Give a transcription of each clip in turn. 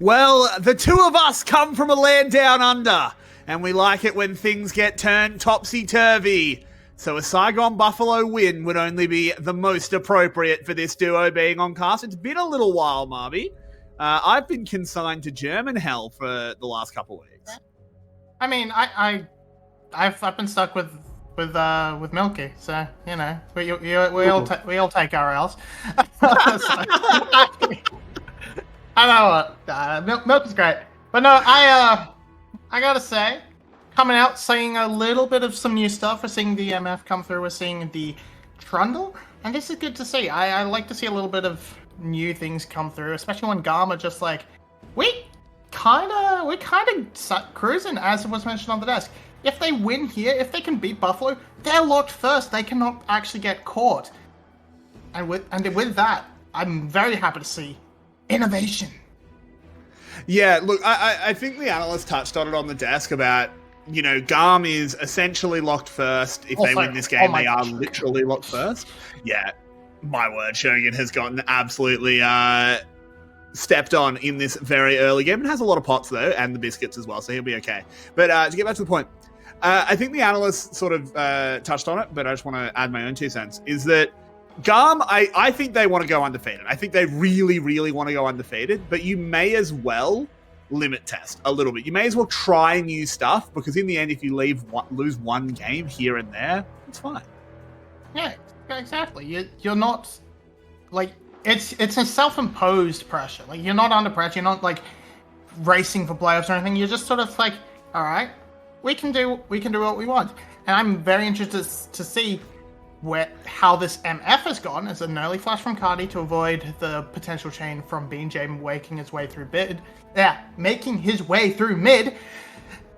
Well, the two of us come from a land down under, and we like it when things get turned topsy-turvy. So a Saigon Buffalo win would only be the most appropriate for this duo being on cast. It's been a little while, Marby. I've been consigned to German hell for the last couple of weeks. I mean, I've been stuck with Milky, so you know we all take our L's. I know what Milk is great, but no, I gotta say, coming out, seeing a little bit of some new stuff. We're seeing the MF come through. We're seeing the Trundle, and this is good to see. I like to see a little bit of new things come through, especially when GAM are just like, we're kind of cruising, as it was mentioned on the desk. If they win here, if they can beat Buffalo, they're locked first. They cannot actually get caught. And with that, I'm very happy to see innovation. Yeah, look, I think the analyst touched on it on the desk about, you know, GAM is essentially locked first. If they win this game, they are literally locked first. Yeah, my word, Shogun has gotten absolutely stepped on in this very early game. It has a lot of pots, though, and the biscuits as well, so he'll be okay. But to get back to the point, I think the analyst sort of touched on it, but I just want to add my own 2 cents, is that GAM, I think they want to go undefeated. I think they really, really want to go undefeated, but you may as well limit test a little bit. You may as well try new stuff, because in the end, if you lose one game here and there, it's fine. Yeah, exactly. You're not, like, it's a self-imposed pressure. Like, you're not under pressure. You're not, like, racing for playoffs or anything. You're just sort of like, all right, we can do what we want. And I'm very interested to see how this MF has gone as an early flash from Cardi to avoid the potential chain from BJ making his way through mid. Yeah, making his way through mid.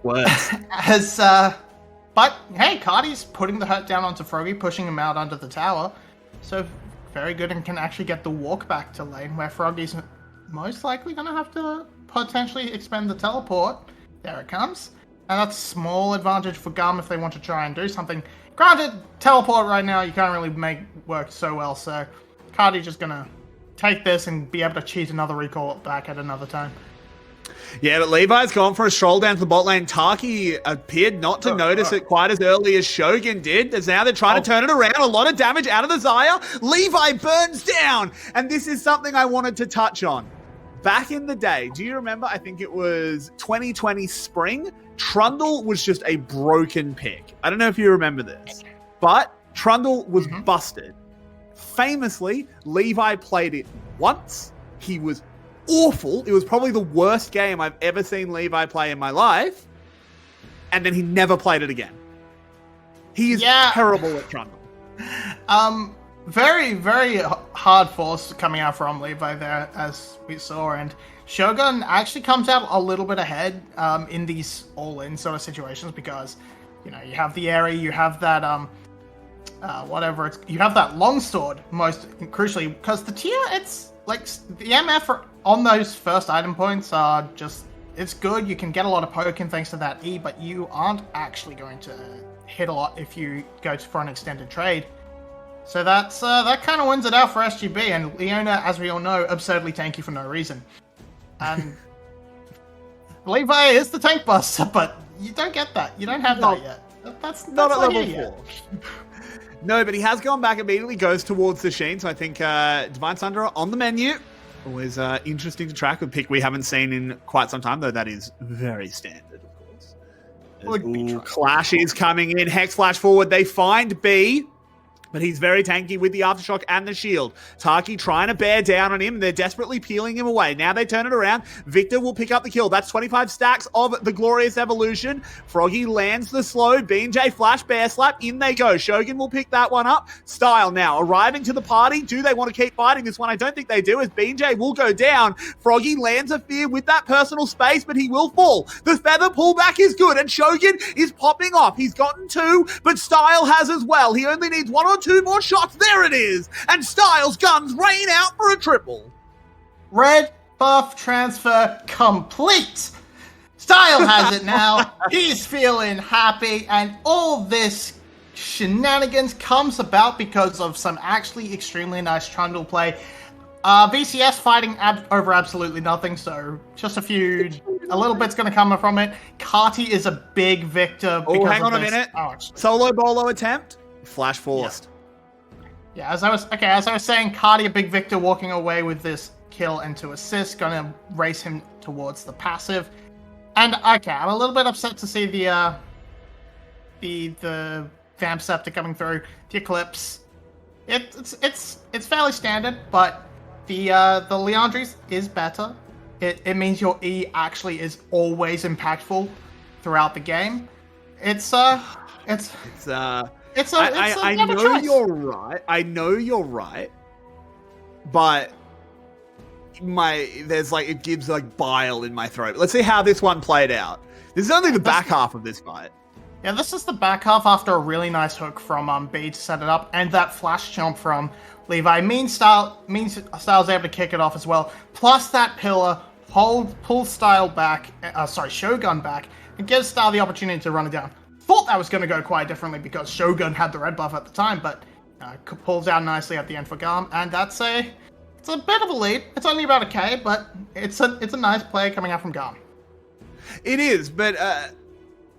What? But hey, Cardi's putting the hurt down onto Froggy, pushing him out under the tower. So very good, and can actually get the walk back to lane, where Froggy's most likely going to have to potentially expend the teleport. There it comes. And that's a small advantage for GAM if they want to try and do something. Granted, teleport right now you can't really make work so well, so Cardi's just going to take this and be able to cheat another recall back at another time. Yeah, but Levi's gone for a stroll down to the bot lane. Taki appeared not to notice it quite as early as Shogun did, as now they're trying to turn it around. A lot of damage out of the Xayah. Levi burns down, and this is something I wanted to touch on. Back in the day, do you remember, I think it was 2020 spring, Trundle was just a broken pick. I don't know if you remember this, but Trundle was busted. Famously, Levi played it once. He was awful. It was probably the worst game I've ever seen Levi play in my life. And then he never played it again. He is terrible at Trundle. Very, very hard force coming out from Levi there, as we saw. And Shogun actually comes out a little bit ahead in these all-in sort of situations, because, you know, you have the area, you have that, you have that longsword, most crucially, because the tier, it's like the MF on those first item points are just, it's good. You can get a lot of poking thanks to that E, but you aren't actually going to hit a lot if you go for an extended trade. So that's that kind of wins it out for SGB, and Leona, as we all know, absurdly tanky for no reason. And Levi is the tank buster, but you don't get that. You don't have that yet. That's not at level 4. Yet. No, but he has gone back immediately, goes towards the Sheen, so I think Divine Sunderer on the menu. Always interesting to track, a pick we haven't seen in quite some time, though that is very standard, of course. Clash is coming in, Hex Flash forward, they find B. But he's very tanky with the Aftershock and the shield. Taki trying to bear down on him. They're desperately peeling him away. Now they turn it around. Victor will pick up the kill. That's 25 stacks of the Glorious Evolution. Froggy lands the slow. BJ Flash Bear Slap. In they go. Shogun will pick that one up. Style now arriving to the party. Do they want to keep fighting this one? I don't think they do, as BJ will go down. Froggy lands a fear with that personal space, but he will fall. The feather pullback is good, and Shogun is popping off. He's gotten 2, but Style has as well. He only needs 1 or 2 more shots. There it is. And Styles' guns rain out for a triple. Red buff transfer complete. Style has it now. He's feeling happy. And all this shenanigans comes about because of some actually extremely nice Trundle play. VCS fighting over absolutely nothing, so just a little bit's going to come from it. Carty is a big victor. Oh, hang on a minute. Solo bolo attempt. Flash forced. Yeah, as I was saying, Carty a big victor walking away with this kill and 2 assists, going to race him towards the passive. And okay, I'm a little bit upset to see the Vamp Scepter coming through. The Eclipse. It's fairly standard, but the Leandries is better. It means your E actually is always impactful throughout the game. I know you're right. I know you're right, but it gives like bile in my throat. Let's see how this one played out. This is only the back half of this fight. Yeah, this is the back half after a really nice hook from B to set it up, and that flash jump from Levi means Styles able to kick it off as well. Plus that pillar pulls Shogun back, and gives Style the opportunity to run it down. Thought that was going to go quite differently because Shogun had the red buff at the time, but pulls down nicely at the end for GAM, and it's a bit of a lead. It's only about a K, but it's a nice play coming out from GAM. It is, but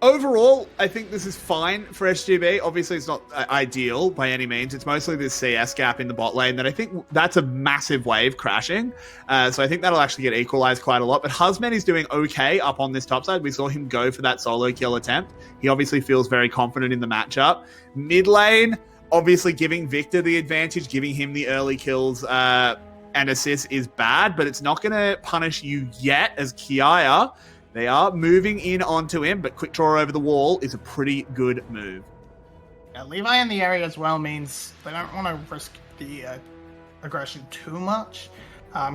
overall, I think this is fine for SGB. Obviously, it's not ideal by any means. It's mostly this CS gap in the bot lane that I think that's a massive wave crashing. So I think that'll actually get equalized quite a lot. But Husman is doing okay up on this top side. We saw him go for that solo kill attempt. He obviously feels very confident in the matchup. Mid lane, obviously giving Victor the advantage, giving him the early kills and assists is bad, but it's not going to punish you yet as Kiaya. They are moving in onto him, but quick draw over the wall is a pretty good move. Yeah, Levi in the area as well means they don't want to risk the aggression too much.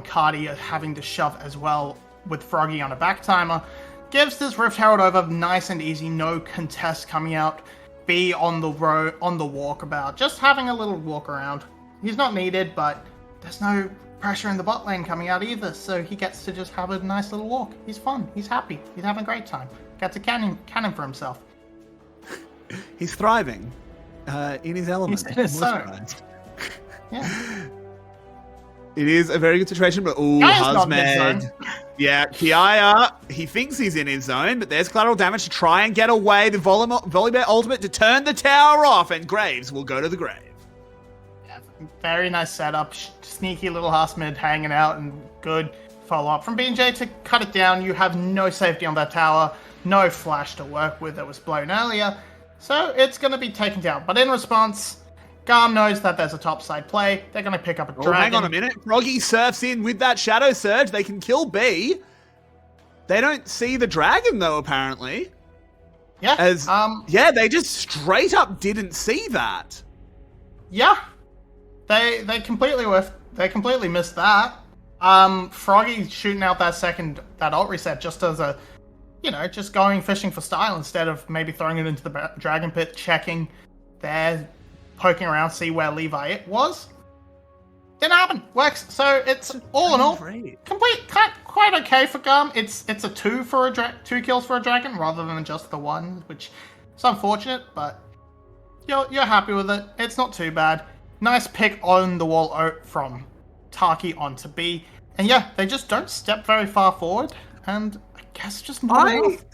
Cardi having to shove as well with Froggy on a back timer. Gives this Rift Herald over nice and easy, no contest coming out. B on the walkabout, just having a little walk around. He's not needed, but there's no pressure in the bot lane coming out either, so he gets to just have a nice little walk. He's fun. He's happy. He's having a great time. Gets a cannon for himself. He's thriving in his element. He's in his zone. Yeah. It is a very good situation, but Husman. Yeah, Kiaya, he thinks he's in his zone, but there's collateral damage to try and get away. The Volibear ultimate to turn the tower off, and Graves will go to the grave. Very nice setup, sneaky little Husman hanging out, and good follow-up from BJ to cut it down. You have no safety on that tower, no flash to work with that was blown earlier, so it's going to be taken down. But in response, GAM knows that there's a topside play. They're going to pick up a dragon. Hang on a minute. Froggy surfs in with that Shadow Surge. They can kill B. They don't see the dragon, though, apparently. Yeah. They just straight up didn't see that. Yeah. They completely missed that. Froggy shooting out that ult reset just as a, just going fishing for style instead of maybe throwing it into the dragon pit, checking there, poking around, see where Levi it was. Didn't happen. Works. So it's all in all quite okay for GAM. It's a 2 kills for a dragon rather than just the 1, which is unfortunate, but you're happy with it. It's not too bad. Nice pick on the wall from Taki onto B. And yeah, they just don't step very far forward. And I guess just not enough.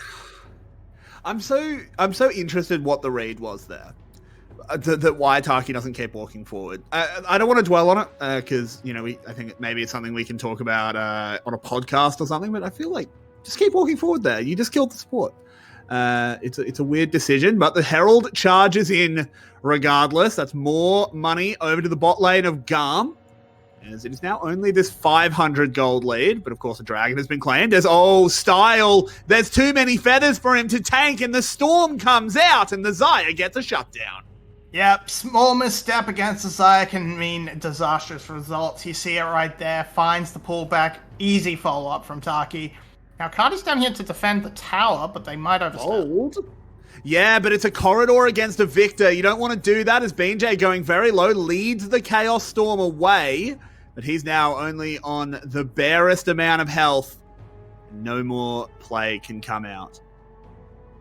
I'm so interested what the read was there. That why Taki doesn't keep walking forward. I don't want to dwell on it because, I think maybe it's something we can talk about on a podcast or something. But I feel like just keep walking forward there. You just killed the support. It's a weird decision, but the Herald charges in regardless. That's more money over to the bot lane of GAM, as it is now only this 500 gold lead. But of course, the dragon has been claimed as Style. There's too many feathers for him to tank, and the storm comes out, and the Xayah gets a shutdown. Yep, small misstep against the Xayah can mean disastrous results. You see it right there. Finds the pullback. Easy follow-up from Taki. Now, Cardi's down here to defend the tower, but they might overstep. Yeah, but it's a corridor against a Victor. You don't want to do that as BJ going very low leads the Chaos Storm away. But he's now only on the barest amount of health. No more play can come out.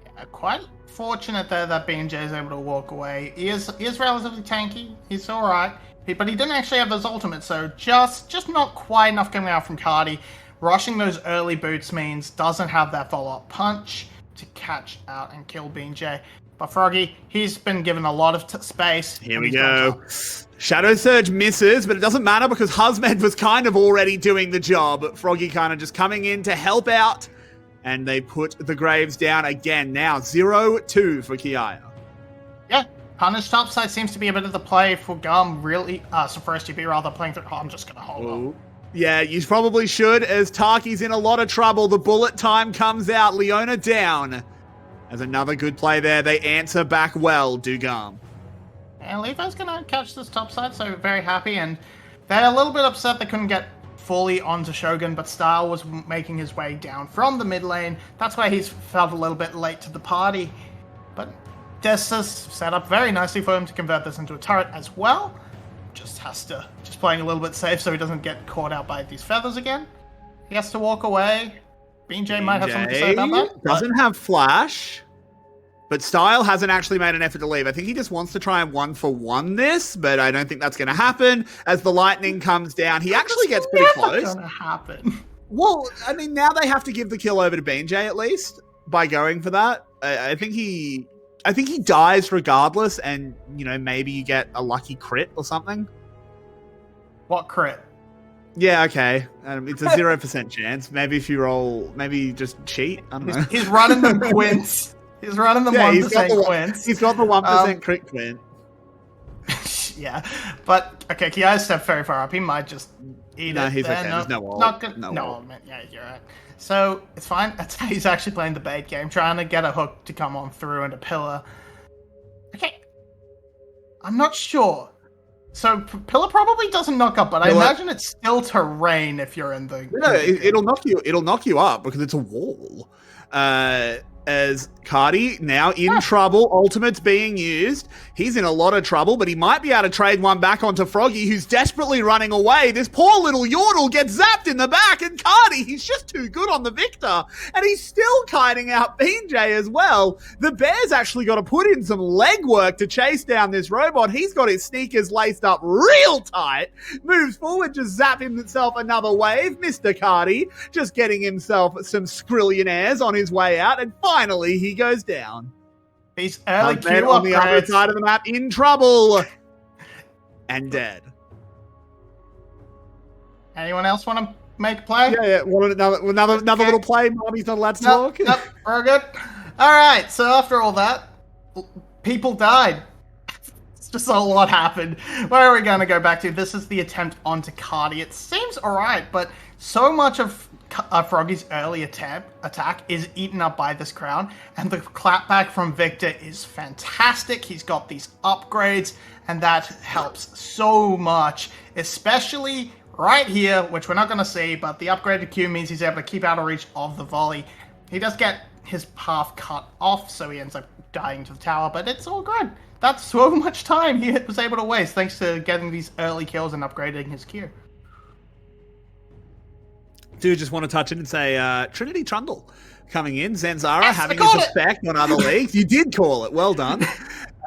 Yeah, quite fortunate there that BJ is able to walk away. He is relatively tanky. He's all right. But he didn't actually have those ultimates, so just not quite enough coming out from Cardi. Rushing those early boots means doesn't have that follow-up punch to catch out and kill BJ. But Froggy, he's been given a lot of space. Here we go. Shadow Surge misses, but it doesn't matter because Husmed was kind of already doing the job. Froggy kind of just coming in to help out. And they put the Graves down again. Now 0-2 for Kiaya. Yeah, Punish topside seems to be a bit of the play for GAM, really. So for SGB, rather playing through. Oh, I'm just going to hold on. Yeah, you probably should, as Taki's in a lot of trouble. The bullet time comes out. Leona down. As another good play there. They answer back well, do GAM. And Levi's going to catch this topside, so very happy. And they're a little bit upset they couldn't get fully onto Shogun, but Style was making his way down from the mid lane. That's why he's felt a little bit late to the party. But this is set up very nicely for him to convert this into a turret as well. Just playing a little bit safe so he doesn't get caught out by these feathers again. He has to walk away. BJ might have something to say about that. Doesn't have flash, but Style hasn't actually made an effort to leave. I think he just wants to try and 1-for-1 this, but I don't think that's going to happen. As the lightning comes down, he actually gets pretty close. That's going to happen. Well, I mean, now they have to give the kill over to BJ at least by going for that. I think he dies regardless, and maybe you get a lucky crit or something. What crit? Yeah, okay. It's a 0% chance. Maybe if you roll, maybe just cheat. I don't know. He's running them quints. He's running them 1% quints. He's got the 1% crit quint. Yeah, but okay, Kiai's stepped very far up. He might just eat it. No, he's okay. There's no ult. No, yeah, you're right. So it's fine. He's actually playing the bait game, trying to get a hook to come on through and a pillar. Okay, I'm not sure. So pillar probably doesn't knock up, but I imagine it's still terrain if you're in the. No, it'll knock you. It'll knock you up because it's a wall. As Cardi now in trouble, ultimate's being used. He's in a lot of trouble, but he might be able to trade one back onto Froggy, who's desperately running away. This poor little Yordle gets zapped in the back, and Cardi, he's just too good on the Victor, and he's still kiting out BJ as well. The Bear's actually got to put in some legwork to chase down this robot. He's got his sneakers laced up real tight, moves forward, just zapping himself another wave. Mr. Cardi just getting himself some Skrillionaires on his way out, and finally he goes down. These early Q on the other side of the map in trouble and dead. Anyone else want to make a play? Yeah. Want another little play? Mommy's not allowed to talk. Nope, we're good. All right. So after all that, people died. It's just a lot happened. Where are we going to go back to? This is the attempt onto Cardi. It seems all right, but so much of Froggy's early attack is eaten up by this crown, and the clapback from Victor is fantastic. He's got these upgrades, and that helps so much, especially right here, which we're not going to see, but the upgraded Q means he's able to keep out of reach of the volley. He does get his path cut off, so he ends up dying to the tower, but it's all good. That's so much time he was able to waste thanks to getting these early kills and upgrading his Q. Do just want to touch it and say Trinity Trundle coming in. Zanzara yes, having his effect on other leagues. You did call it. Well done.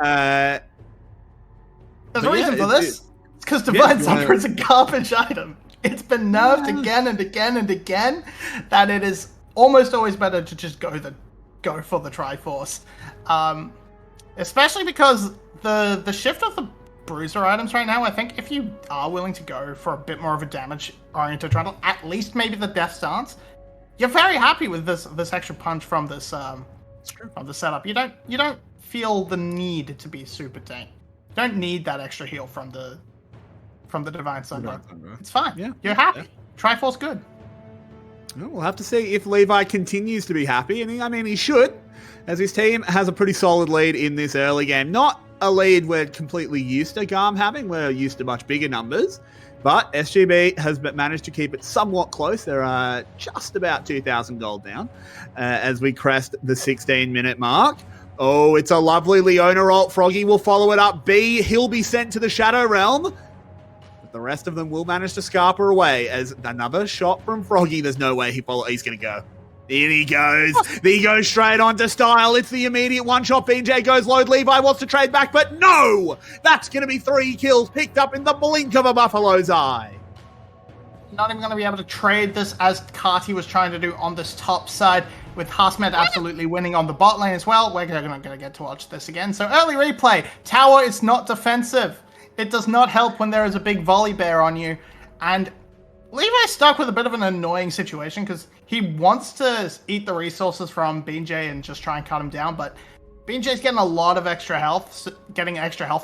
There's a reason for this. It's because Divine Thunder is a garbage item. It's been nerfed again and again and again that it is almost always better to just go for the Triforce. Especially because the shift of the bruiser items right now, I think if you are willing to go for a bit more of a damage-oriented trundle, at least maybe the Death Stance, you're very happy with this extra punch from this from the setup. You don't feel the need to be super tank. You don't need that extra heal from the Divine Thunder. It's fine. Yeah, you're happy. Yeah. Triforce good. Well, we'll have to see if Levi continues to be happy, and he should, as his team has a pretty solid lead in this early game. Not a lead we're completely used to GAM having. We're used to much bigger numbers. But SGB has managed to keep it somewhat close. They're just about 2,000 gold down as we crest the 16-minute mark. Oh, it's a lovely Leona ult. Froggy will follow it up. B, he'll be sent to the Shadow Realm. But the rest of them will manage to scarper away as another shot from Froggy. There's no way he's going to go. In he goes. He goes straight onto Style. It's the immediate one-shot. BJ goes low. Levi wants to trade back, but no! That's going to be 3 kills picked up in the blink of a buffalo's eye. Not even going to be able to trade this as Carty was trying to do on this top side, with Hasmed absolutely winning on the bot lane as well. We're not going to get to watch this again. So early replay. Tower is not defensive. It does not help when there is a big volley bear on you. And Levi's stuck with a bit of an annoying situation because he wants to eat the resources from BJ and just try and cut him down, but BJ's getting a lot of extra health,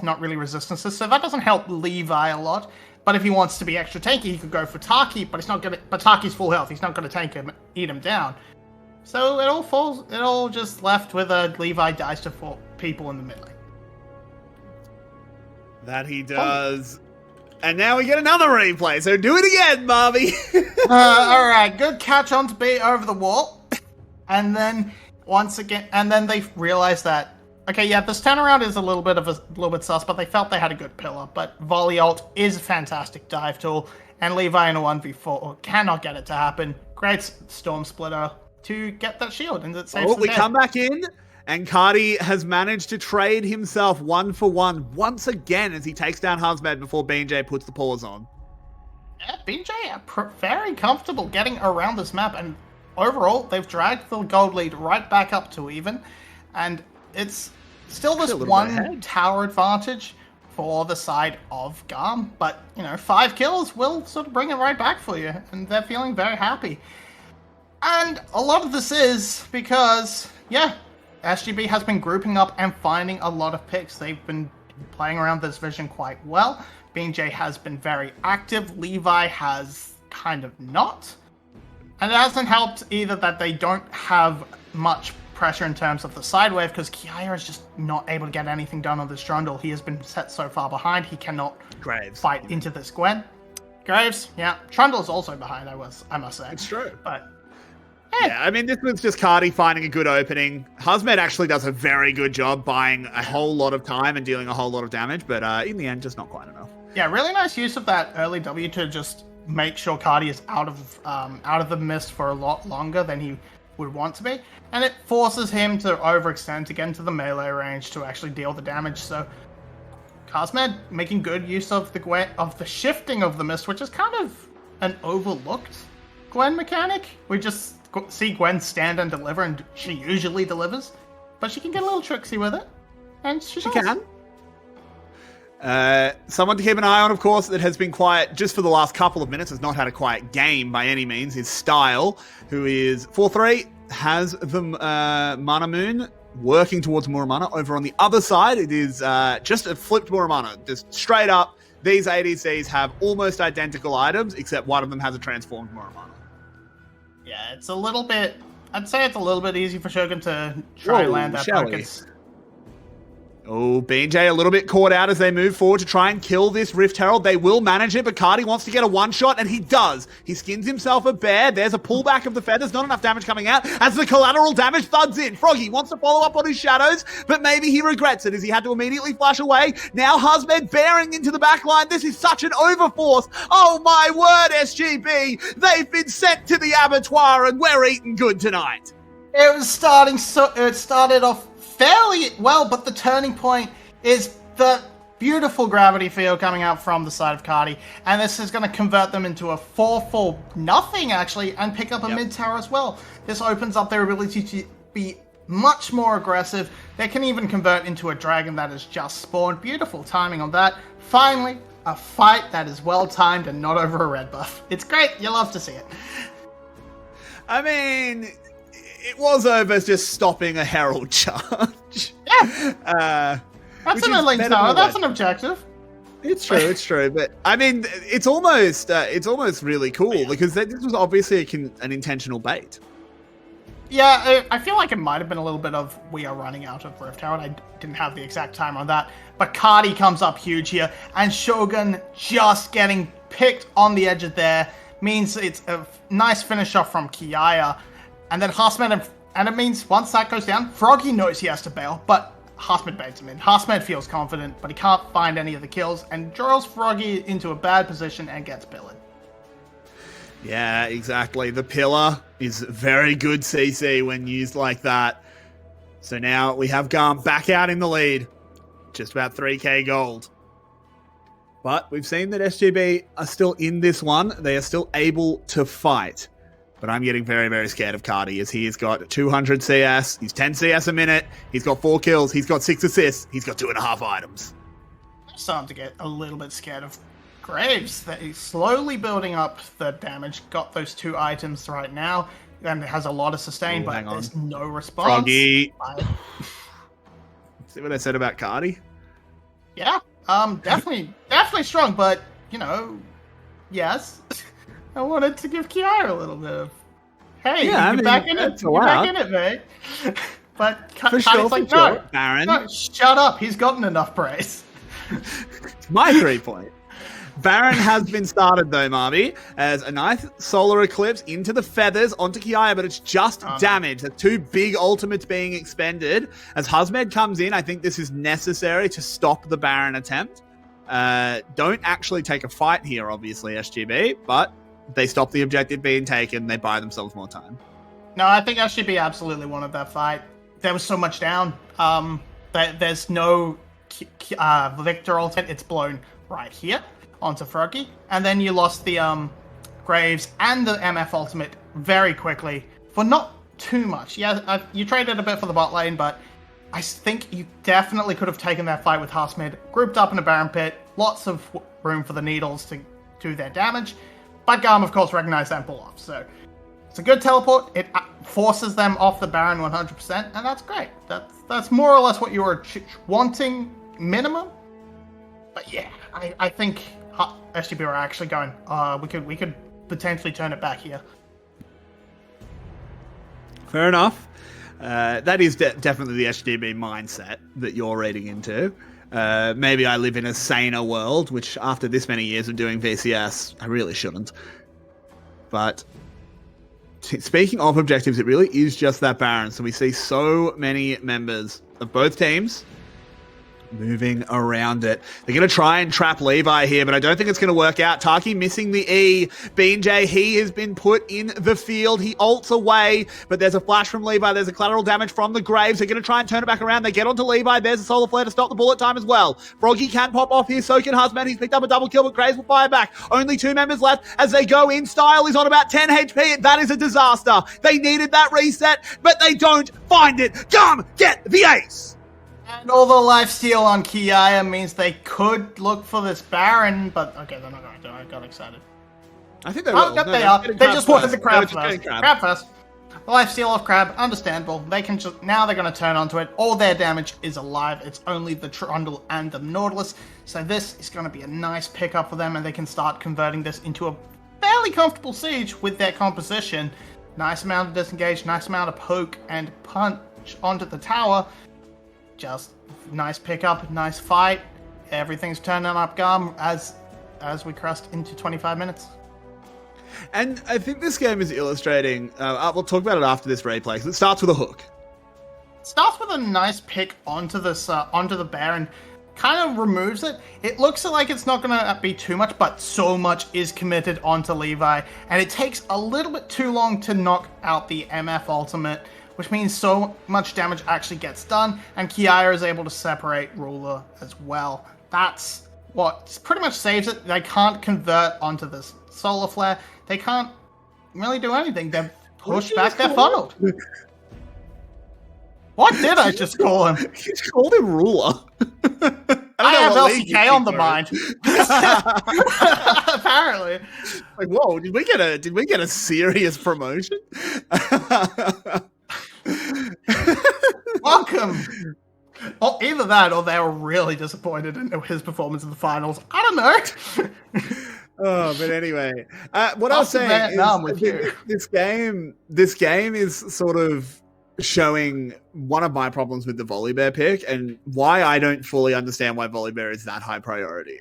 not really resistances, so that doesn't help Levi a lot. But if he wants to be extra tanky, he could go for Taki, but Taki's full health. He's not going to tank him, eat him down. So it all just left with a Levi dies to 4 people in the mid lane. That he does. And now we get another replay, so do it again, Marvy. Alright, good catch onto B over the wall. And then, once again, they realize that, okay, yeah, this turnaround is a little bit sus, but they felt they had a good pillar. But Volley Ult is a fantastic dive tool, and Levi in a 1v4 cannot get it to happen. Great Storm Splitter to get that shield, and it saves the dead. Come back in. And Carty has managed to trade himself 1-for-1 once again as he takes down Hasmed before BJ puts the pause on. Yeah, BJ very comfortable getting around this map, and overall, they've dragged the gold lead right back up to even, and it's still this one tower advantage for the side of GAM, but, 5 kills will sort of bring it right back for you, and they're feeling very happy. And a lot of this is because, SGB has been grouping up and finding a lot of picks. They've been playing around this vision quite well. BJ has been very active. Levi has kind of not. And it hasn't helped either that they don't have much pressure in terms of the side wave, because Kiaya is just not able to get anything done on this Trundle. He has been set so far behind, he cannot fight into this Gwen. Graves, yeah. Trundle is also behind, I must say. It's true. But yeah, I mean, this was just Carty finding a good opening. Hasmed actually does a very good job buying a whole lot of time and dealing a whole lot of damage, but in the end, just not quite enough. Yeah, really nice use of that early W to just make sure Carty is out of the mist for a lot longer than he would want to be, and it forces him to overextend to get into the melee range to actually deal the damage. So Hasmed making good use of the shifting of the mist, which is kind of an overlooked Gwen mechanic. We just see Gwen stand and deliver, and she usually delivers, but she can get a little tricksy with it, and she can. Someone to keep an eye on, of course, that has been quiet just for the last couple of minutes, has not had a quiet game by any means, is Style, who is 4-3, has the Mana Moon, working towards Muramana. Over on the other side, it is just a flipped Muramana, just straight up. These ADCs have almost identical items, except one of them has a transformed Muramana. Yeah, it's a little bit... I'd say it's a little bit easy for Shogun to try and land that focus. Oh, BJ a little bit caught out as they move forward to try and kill this Rift Herald. They will manage it, but Carty wants to get a one-shot, and he does. He skins himself a bear. There's a pullback of the feathers. Not enough damage coming out as the collateral damage thuds in. Froggy wants to follow up on his shadows, but maybe he regrets it as he had to immediately flash away. Now Hasmed bearing into the backline. This is such an overforce. Oh my word, SGB. They've been sent to the abattoir, and we're eating good tonight. It started off fairly well, but the turning point is the beautiful gravity field coming out from the side of Carty, and this is going to convert them into a 4-4-0 actually, and pick up a mid tower as well. This opens up their ability to be much more aggressive. They can even convert into a dragon that has just spawned. Beautiful timing on that. Finally, a fight that is well timed and not over a red buff. It's great. You love to see it. I mean, it was over just stopping a Herald charge. Yeah. That's an elite tower. That's an objective. It's true. But I mean, it's almost really cool because this was obviously an intentional bait. Yeah, I feel like it might have been a little bit of we are running out of Rift Herald. I didn't have the exact time on that. But Carty comes up huge here, and Shogun just getting picked on the edge of there means it's a nice finish off from Kiaya. And then Hasmed, and it means once that goes down, Froggy knows he has to bail, but Hasmed baits him in. Hasmed feels confident, but he can't find any of the kills, and draws Froggy into a bad position and gets pilled. Yeah, exactly. The pillar is very good CC when used like that. So now we have GAM back out in the lead. Just about 3k gold. But we've seen that SGB are still in this one. They are still able to fight. But I'm getting very, very scared of Cardi as he has got 200 CS. He's 10 CS a minute. He's got 4 kills. He's got 6 assists. He's got 2.5 items. I'm starting to get a little bit scared of Graves. That he's slowly building up the damage. Got those 2 items right now. And it has a lot of sustain, but there's no response. Froggy. See what I said about Cardi? Yeah, definitely strong, but, you know, yes. I wanted to give Kiara a little bit of, hey, you're back in it. You're back in it, mate. But Cardi's like, no, Baron. No, shut up. He's gotten enough praise. My 3 point. Baron has been started though, Marby, as a nice solar eclipse into the feathers onto Kiaya, but it's just damage. The 2 big ultimates being expended. As Husmed comes in, I think this is necessary to stop the Baron attempt. Don't actually take a fight here, obviously, SGB, but they stop the objective being taken. They buy themselves more time. No, I think SGB absolutely wanted that fight. There was so much down. There's no Victor ultimate. It's blown right here onto Froggy, and then you lost the Graves and the MF ultimate very quickly for not too much. Yeah, you traded a bit for the bot lane, but I think you definitely could have taken that fight with Hasmid, grouped up in a Baron pit, lots of room for the needles to do their damage, but GAM, of course, recognized that and pull off. So it's a good teleport. It forces them off the Baron 100%, and that's great. That's more or less what you were wanting, minimum. But yeah, I think SGB are actually going, we could potentially turn it back here. Fair enough. That is definitely the SGB mindset that you're reading into. Maybe I live in a saner world, which after this many years of doing VCS, I really shouldn't. But speaking of objectives, it really is just that Baron. So we see so many members of both teams moving around it. They're going to try and trap Levi here, but I don't think it's going to work out. Taki missing the E. BJ, he has been put in the field. He ults away, but there's a flash from Levi. There's a collateral damage from the Graves. They're going to try and turn it back around. They get onto Levi. There's a solar flare to stop the bullet time as well. Froggy can pop off here. So can Husman. He's picked up a double kill, but Graves will fire back. Only 2 members left as they go in. Style is on about 10 HP. That is a disaster. They needed that reset, but they don't find it. GAM, get the ace! And all the lifesteal on Kiaya means they could look for this Baron, but okay, they're not going to do it. I got excited. I think they will. Yep, they are. They just wanted the crab first. Crab first. The lifesteal of crab, understandable. They can just, now they're going to turn onto it. All their damage is alive. It's only the Trundle and the Nautilus. So this is going to be a nice pickup for them, and they can start converting this into a fairly comfortable siege with their composition. Nice amount of disengage, nice amount of poke and punch onto the tower. Just nice pickup, nice fight. Everything's turning up GAM as we crest into 25 minutes. And I think this game is illustrating, we'll talk about it after this replay, because it starts with a hook. It starts with a nice pick onto this onto the Baron. Kind of removes it. It looks like it's not going to be too much, but so much is committed onto Levi. And it takes a little bit too long to knock out the MF ultimate, which means so much damage actually gets done, and Kiaya is able to separate Ruler as well. That's what pretty much saves it. They can't convert onto this solar flare. They can't really do anything. They're pushed back, they're funneled. What did I just call him? You called him Ruler. I have LCK on the mind. Apparently. Like, whoa, did we get a serious promotion? Welcome. Well, either that or they were really disappointed in his performance in the finals. I don't know. Oh, but anyway, what I was saying is this game is sort of showing one of my problems with the Volibear pick and why I don't fully understand why Volibear is that high priority.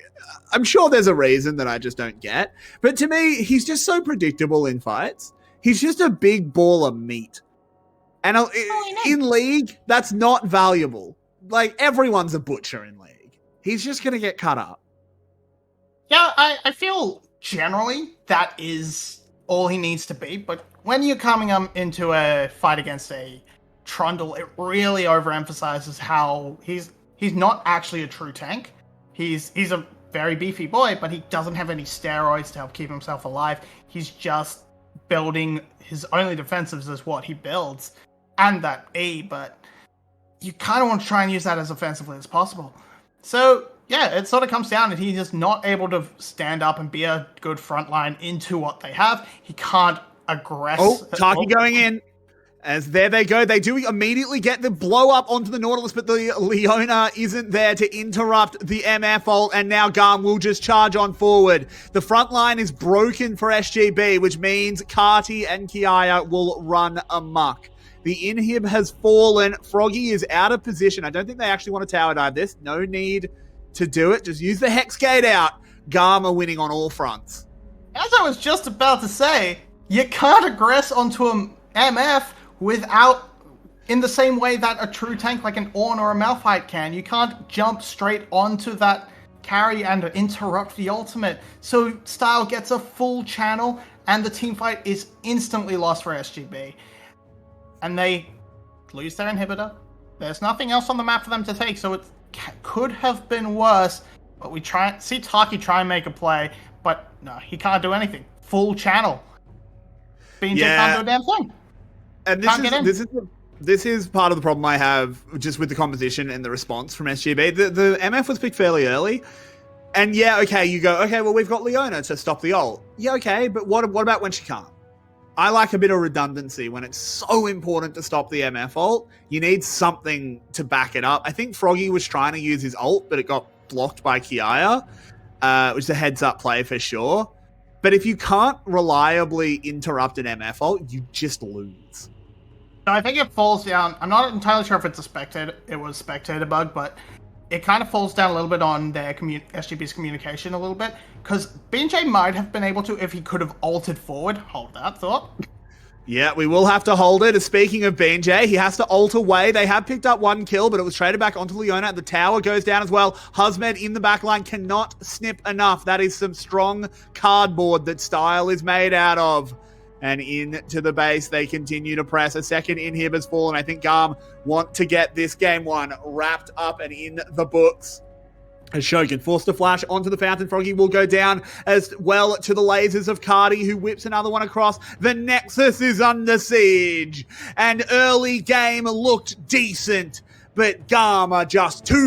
I'm sure there's a reason that I just don't get, but to me, he's just so predictable in fights. He's just a big ball of meat. And in League, that's not valuable. Like, everyone's a butcher in League. He's just going to get cut up. Yeah, I feel generally that is all he needs to be. But when you're coming into a fight against a Trundle, it really overemphasizes how he's not actually a true tank. He's a very beefy boy, but he doesn't have any steroids to help keep himself alive. He's just building his only defensives is what he builds, and that E, but you kind of want to try and use that as offensively as possible. So, yeah, it sort of comes down that he's just not able to stand up and be a good front line into what they have. He can't aggress. Oh, Taki going in. As there they go. They do immediately get the blow up onto the Nautilus, but the Leona isn't there to interrupt the MF ult, and now GAM will just charge on forward. The front line is broken for SGB, which means Carti and Kiaya will run amok. The inhib has fallen. Froggy is out of position. I don't think they actually want to tower dive this. No need to do it. Just use the Hex Gate out. GAM are winning on all fronts. As I was just about to say, you can't aggress onto an MF without, in the same way that a true tank like an Ornn or a Malphite can. You can't jump straight onto that carry and interrupt the ultimate. So Style gets a full channel and the team fight is instantly lost for SGB. And they lose their inhibitor. There's nothing else on the map for them to take, so it could have been worse. But we see Taki try and make a play, but no, he can't do anything. Full channel. BJ can't do a damn thing. And this is part of the problem I have just with the composition and the response from SGB. The MF was picked fairly early. And yeah, okay, you go, okay, well, we've got Leona to stop the ult. Yeah, okay, but what about when she can't? I like a bit of redundancy when it's so important to stop the MF ult. You need something to back it up. I think Froggy was trying to use his ult, but it got blocked by Kiaya, which is a heads-up play for sure. But if you can't reliably interrupt an MF ult, you just lose. I think it falls down. I'm not entirely sure if it's it was spectator bug, but it kind of falls down a little bit on their SGB's communication a little bit, because BJ might have been able to, if he could have ulted forward. Hold that thought. Yeah, we will have to hold it. Speaking of BJ, he has to ult away. They have picked up one kill, but it was traded back onto Leona. The tower goes down as well. Huzmed in the back line cannot snip enough. That is some strong cardboard that Style is made out of. And into the base, they continue to press. A second inhib has fallen. I think GAM want to get this game one wrapped up and in the books. As Shogun forced to flash onto the fountain. Froggy will go down as well to the lasers of Cardi, who whips another one across. The Nexus is under siege. And early game looked decent, but GAM are just too